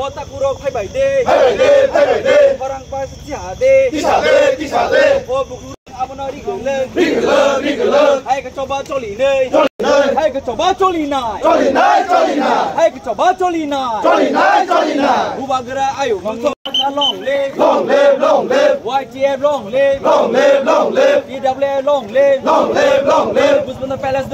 Otakuro phai bảy đi, orang pas tiga đi, abona đi gửi lên, hai cái cho ba cho lì này, hai cái cho ba cho lì này, hai cái cho ba cho lì này, Ubagera ayo, long live, YTF long live, DWA long live, Busman Palace.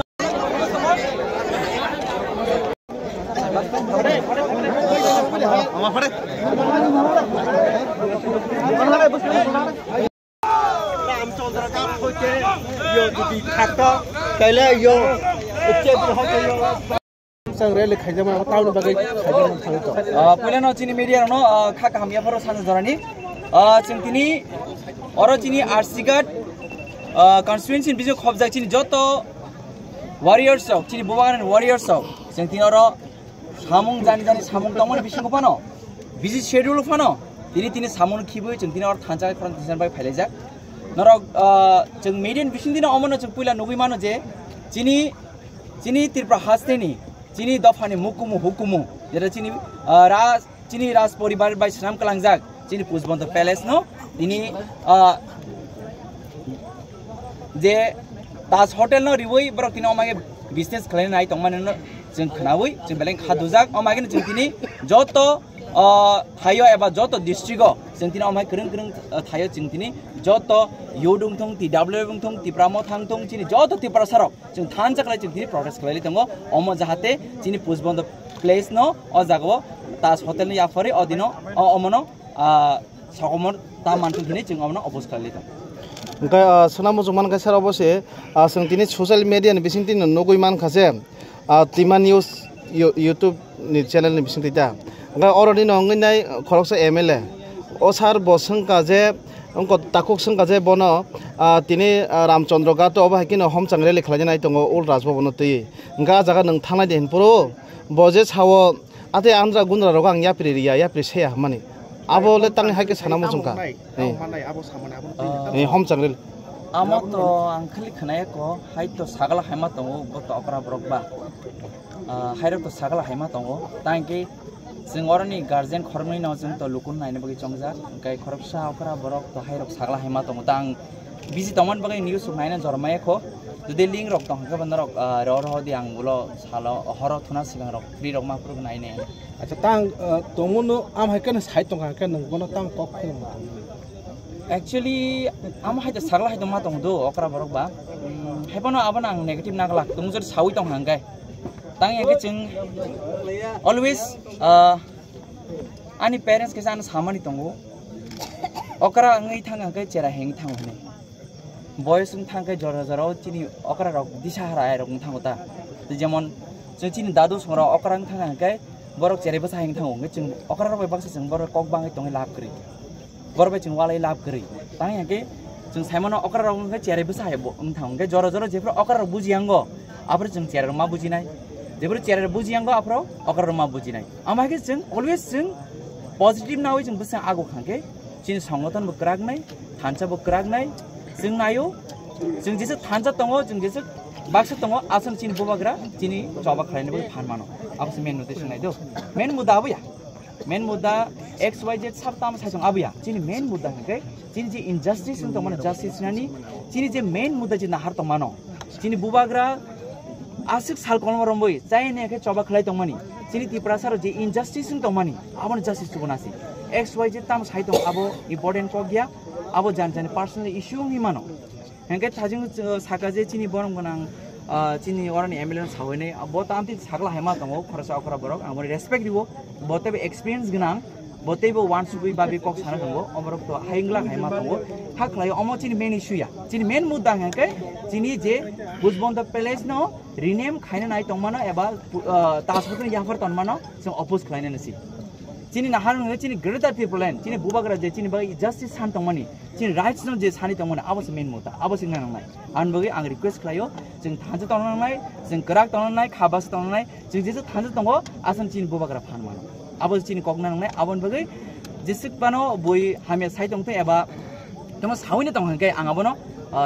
Pilihan Cini media no kak kami apa rosan zorani, cintini orang Cini arsikat constituency bisnis khobza Cini joto warriors of Cini bukan warriors of cintini orang samung jani samung tongmon bisnis kopano bisnis schedule kopano tini samung kibu cintini orang thanjak orang desain baik phelajak norok cing median bisnis dina omono cing pilihan nubi mano je Cini tirpra haste ni Cini dofani mukumu hukumu jadi Cini ras poribar by Senam Kalangjak Cini Pusbonto Palace no ini je tas hotel no riwoi borok tini omage business khalai nai tongmane no jeng khnawoi jeng beleng khadujak omage jeng tini joto thayo eba joto district jeng tini omage kereng thayo jeng tini joto yodung thong TW bung thong tipramo thang thong Cini joto tipra sarok jeng than chaklai jeng tini protest khalai tongo omo jahate Cini Pusbonto Place no o jago tas hotel ni yafari odino omono sakomor ta mantu tini jeng omono opos khalai tong Engkai senamo cuman kasar apa sih? Sengtini sosial media nih bising tini nunggu iman kasih. Timan news YouTube nih channel nih bising tidak. Engkai orang ini nongin nai korok se ML. Osar boseng kasih, engkau takuk seng kasih bono. Tini Ramchandra Gato apa hakin hom canggih lekhalnya nai tunggu ul rasbo bono tuh. Engkai jaga neng tanah dehen puro. Bojes hawa ate andra gundra rogang ya priya ya prisya mani. Abo le tangi hake sanamo jungka. Hom changril. Amo to angkali khanaya ko hai to sagala haima tongo boto okra borokba. Hairok to sagala haima tongo. Tangki jeng orani guardian khormni no jeng to lukun naine bagi chongjak. Kai khoroksa okra borok to hairok sagala haima tongo. Tang bisi toman bagi news naine jormaya ko. Jadi link rok tong ke bener rok roh di anggulo salo horo thuna sigang rok free rok mapur naine. Acha tang tomono am hakan sai tong kan nang bono tang kok Actually am hai ta sagla hai tong ma tong do okra borok ba hebono abana ang negative nagalak tong jor sawi tong hangkai tang yang jeng always ani parents ke san samani tongo okra ngai thang hangkai chera heng thang hone boys ung thang kai jora Cini okra rok disahara ai rok thang ota jemon Cini dadu songra okra thang hangkai borok ceri besar yang tanggung, ngeceng okra robai bangsa ceng borok kok bang itu ngelap keri, borok ceng walai lap keri, tang yang ke ceng saya mana okra rok ngeceng ceri besar ya bo, tanggung ke joro jepro okra rok buji anggo, apa ceng ceri rumah buji nai, jepro ceri buji anggo apa okra rumah buji nai, ama ke ceng always ceng positive nawi ceng besar agu kangke, Cini songotan bergerak nai, thanca bergerak nai, ceng nayo, ceng jese thanca tongo, ceng jese baksa tongo asam Cini bubagra, Cini coba kalian boleh pan mano. Apa sih main notation itu? Main muda apa ya? Main muda XYZ sabtam sajong apa ya? Cini main muda kan? Cini je injustice untuk mana justice nani? Cini je main muda je nahar tong mano. Cini bubagra asik sal kolom romboi. Saya ni ke coba kelai tong mani. Cini tiprasar je injustice untuk mani. Apa justice tu nasi? XYZ tam sajong abo important kok ya? Abo jangan personal issue ni mano. Hengket sajong sakaje Cini borong benang. Cini orang ni ambulance hawa ni, bota anti sagla hema tongo, khorsa okra borok, amori respect dibo, bota be experience genang, bota be one subi babi kok sana tongo, amorok to haingla hema tongo, hak layo omo Cini main issue ya, Cini main muda hengke, Cini je Pusbonto Palace no rename khaina nai tong mana, eba tas putri yafar ton mana, sem opus khaina nasi. chini nahar nge chini greater people land chini bubagra je chini bagi justice san tongmani chini rights no je sani tongmani abos main mota abos nang nai an bagi ang request khlayo jeng thanjo tong nai jeng krak tong nai khabas tong nai jeng je thanjo tongo asam chini bubagra phan mano abos chini kok nang nai abon bagi jesik pano boi hamya sai tong te eba tong sawini tong hangke ang abono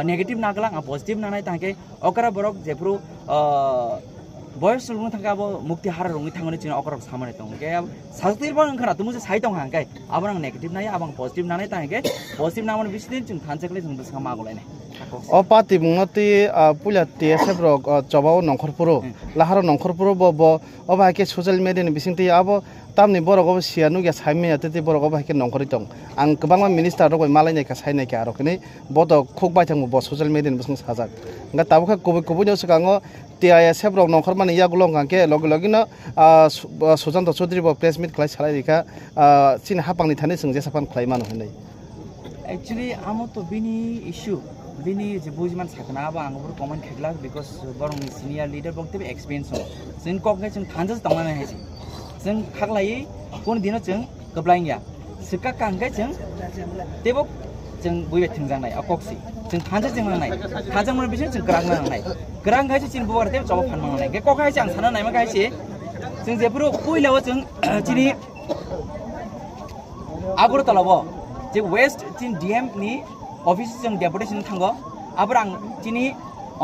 negative nagala ang positive nanai tangke okara borok jepro boys rung thangka bo mukti har rung thangone china okorok samane tong ke sajtir bang khana tumu se sai tong hangkai abang negative nai abang positive nanai tangke positive namon bisdin chung thanchakle chung sama golai ne o pati mungati pula tsf rok chobao nongkhorpuro laharo nongkhorpuro bo oba ke social media ni bisingti abo tamni borok obo sianu ge saime atete borok oba ke nongkhori tong ang kbangma minister rok malai nai ka sainai ka arok ni bodo khokbai thang bo social media ni bising sajak nga tabukha kobo nyo sakango tsf rok nongkhormani yagulong kangke logino Sujanto Chaudhary bo press meet khlai salai dikha chin hapangni thani singje sapan khlai mano hinai actually amo to bini issue bini je bujiman sakna ba angor comment khegla because borong senior leader bokte experience ho sin kok ngai chung thanjas tongna hai si जों खागलायै कोन दिनो जों गब्लाइया सिका कांगाय जों तेबो जों बुइबे थंजांनाय अकक्सि जों थांजा जों नांनाय थांजांमोन बिसोर जों ग्रां नांनाय ग्रां गायसे चिन बुवार तेब जब फान नांनाय के कखायसे आं साना नायमा गायसे जों जेफोरो पुइलाव जों चिनि आगरतलाबो जे वेस्ट चिन डीएम नि ऑफिस जों डेपुटेशन थांगो आबर आं चिनि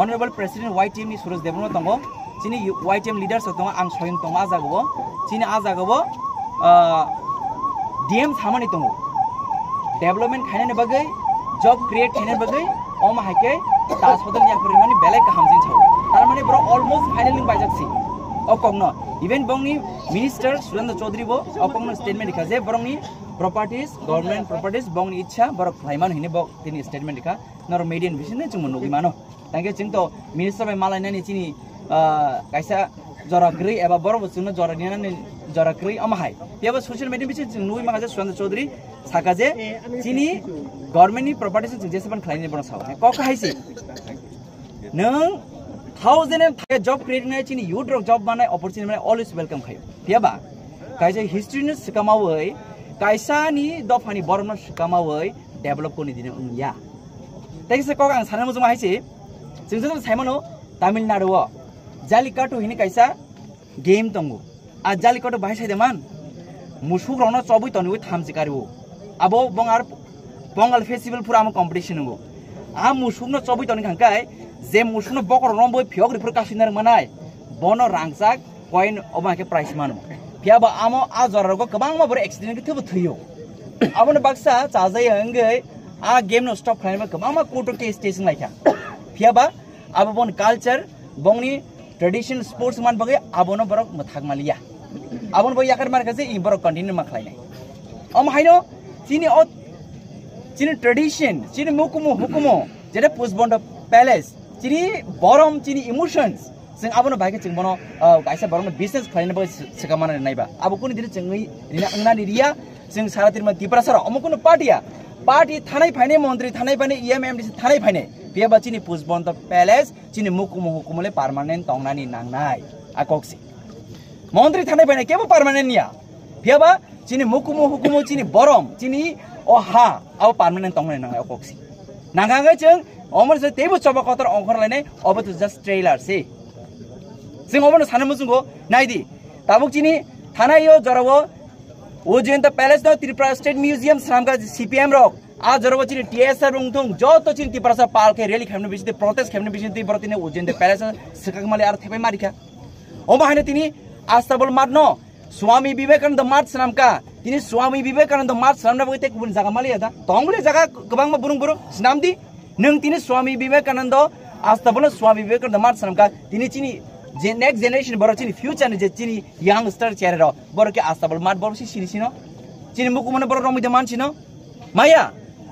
ऑनरेबल प्रेसिडेंट वाई टीम नि सुरज देबनो दंगो chini YTM leaders dong ang soyong tong ajago chini ajago DM thamani tong development khaine bagai job create khaine bagai om haike ta hospital ya parimani belai ka hamjin chau tar mane bro almost finally bajaksi okongno even bongni minister Sujanto Chaudhary bo okongno statement likha je borongni properties government properties bongni ichha borok khlaiman hine bok tini statement likha nor median vision chung monogi mano tangke chung to minister bai malai nani chini kaisa jora grei eba boro chungno jora niana jora grei amahai yaba social media biche nui magaje Sujanto Chaudhary sakaje chini government ni properties chung jesaban khlaini bono saw ko khaisi nang 1000 and job creating na chini youth job banai opportunity banai always welcome khayo yaba kaisa history ni sikamawai kaisa ni dofani borno sikamawai develop koni dine ya taise ko ang sanamo juma haisi jingjo saimano Tamil Nadu Jallikattu hini kaisa game tongo a Jallikattu bai sai deman musuk rono chobui toni thamsi karibo abo bongar Pongal festival pura am competition ngo a musuk no chobui toni khangkai je musuk no bokor no boi phiok ripur kasinar manai bono rangsak coin oba ke price manu phiaba amo a jorargo kabang ma bor accident ke thubu thuyo abo no baksa chajai hangai a game no stop khaima kabang ma court ke station laikha phiaba abo bon culture bongni tradition sports man bagai abono borok mathak malia abon boy yakar mar kaje i borok continue ma khlainai am haino chini tradition chini hukumo jere pusbondo palace chini borom chini emotions sing abono baike ching bono kaisa borom business khlaina bagai sikamana naiba abo kuni dire chingai rina angna niria sing saratir ma tiprasara amukuno party thanai phaine mantri thanai pane EMMDC thanai phaine biaba chini pusbondo palace chini hukumole permanent tongnani nangnai akoksi mantri thanai phaine kebo permanent nia biaba chini hukumo chini borom chini oha abo permanent tongnai nangai akoksi nangangai chung omor se tebo choba kotor ongkhor lainai obo to just trailer se sing obo sanamu chungo naidi tabuk chini thanai yo jarawo Ujjayanta Palace no Tripura State Museum Sramga CPM rock a jarawo chini TSR rungthong joto chini Tripura park ke rally khamne bisite protest khamne bisite borotine Ujjayanta Palace sakakmali ar thepai marika oma haine tini astabol marno Swami Vivekananda Mart Sramka tini Swami Vivekananda Mart Sramna boite kubun jaga mali ada tongbule jaga kobang ma burung snamdi nung tini Swami Vivekananda astabol Swami Vivekananda Mart Sramka tini chini next generation boro chini future ni je chini youngster cherero boro ke astabal mat boro si sino chini muku mane boro romi de man sino maya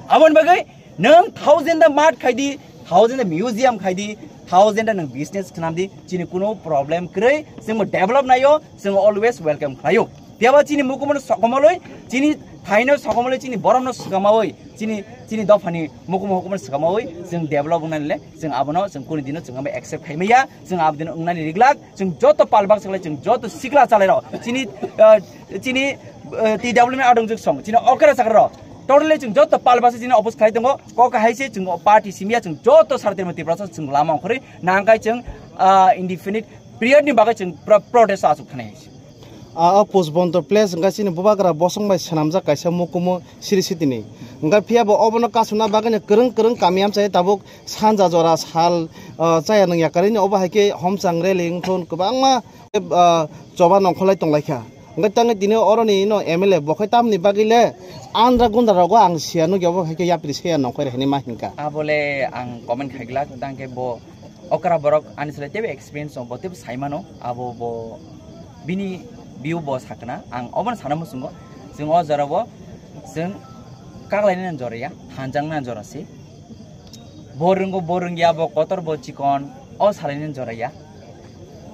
abon bagai nang 1000 the mat khaidi 1000 the museum khaidi 1000 the nang business khnamdi chini kuno problem krei sing develop nayo sing always welcome khayo tiaba chini muku mane sokomoloi chini thaino sokomoloi chini borom no sugamawoi chini dofani muku mane sugamawoi sing develop nale sing abono sing kuni dino sing ame accept khaimaya sing abdin ungnani riglak sing joto palbak saklai sing joto sikla chalairo chini TWM adong jek song china okara sakro totally jeng joto palbase china opus khai tongo ko ka haise jeng party simia jeng joto sarate mati process jeng lama khori nangkai jeng indefinite period ni bagai jeng protest asuk khane post bontor place nga sini bubagra bosong bai sanamja kaisa mukumo siri sitini nga phiabo obono kasuna bagane kereng kereng kamiam chai tabuk sanja jora sal chaya nang yakarini oba haike homchang reling thon kubangma joba nongkholai tonglaikha nga tangi dine oroni no MLA bokhai tamni bagile andra gunda rogo ang sianu gyobo haike yapri sia nongkhoi rehni ma hinka abole ang comment khaigla tangke bo okara borok anisle tebe experience on boteb saimano abo bo bini view boss hakna ang oban sanam sungo jeng o jarabo jeng kaglaini jorya hanjangna jorase borung ya bo kotor bo chikon o salaini jorya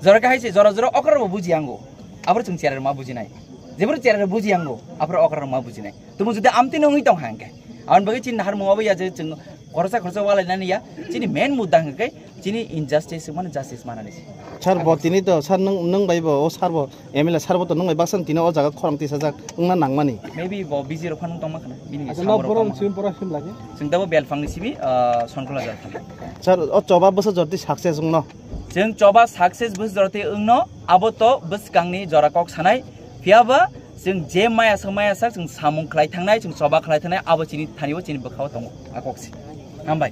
joraka haise jora okar bo bujiango abro jeng cherar ma bujinai jebro cherar bujiango abro okar ma bujinai tumu jude amti nongi tong hangke awan bagi chin har mo ya je jeng khorsa wala nani ya chini main mudda hangke chini injustice mana justice mana nisi sar bo tini to sar nang bai bo o sar bo MLA sar bo to nang bai baksan tini o jaga khorang ti sajak ngna nangmani maybe bo busy ro khanung tong makna bini no borom sim pora sim lage jeng dabo belfang ni sibi sonkla jar sar o choba bosa jorti success ngno jeng choba success bus jorti ngno abo to bus kangni jora kok sanai phiaba jeng je maya sak jeng samung khlai thangnai jeng choba khlai thangnai abo chini thanibo chini bokhaw tong akoksi hambai